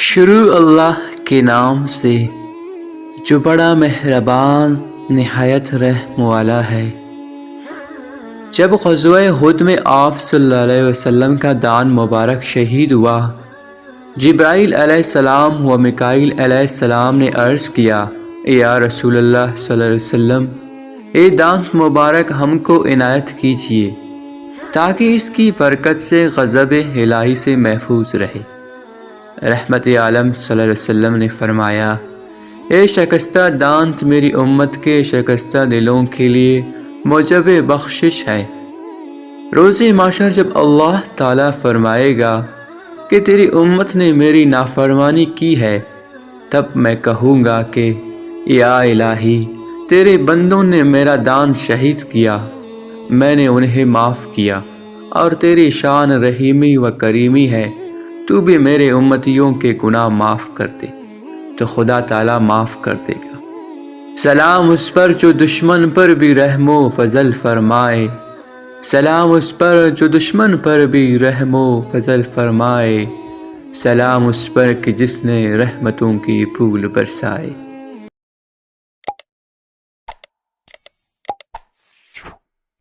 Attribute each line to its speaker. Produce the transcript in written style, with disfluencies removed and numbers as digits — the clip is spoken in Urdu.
Speaker 1: شروع اللہ کے نام سے جو بڑا مہربان نہایت رحم والا ہے۔ جب غزوہ احد میں آپ صلی اللہ علیہ وسلم کا دان مبارک شہید ہوا، جبرائیل علیہ السلام و میکائیل علیہ السلام نے عرض کیا، یا رسول اللہ صلی اللہ علیہ وسلم، اے دانت مبارک ہم کو عنایت کیجیے تاکہ اس کی برکت سے غضب الہی سے محفوظ رہے۔ رحمت عالم صلی اللہ علیہ وسلم نے فرمایا، اے شکستہ دانت میری امت کے شکستہ دلوں کے لیے موجب بخشش ہے۔ روز محشر جب اللہ تعالیٰ فرمائے گا کہ تیری امت نے میری نافرمانی کی ہے، تب میں کہوں گا کہ یا الہی، تیرے بندوں نے میرا دان شہید کیا، میں نے انہیں معاف کیا، اور تیری شان رحیمی و کریمی ہے، تو بھی میرے امتیوں کے گناہ معاف کر دے، تو خدا تعالیٰ معاف کر دے گا۔ سلام اس پر جو دشمن پر بھی رحم و فضل فرمائے، سلام اس پر جو دشمن پر بھی رحم و فضل فرمائے، سلام اس پر کہ جس نے رحمتوں کی پھول برسائے۔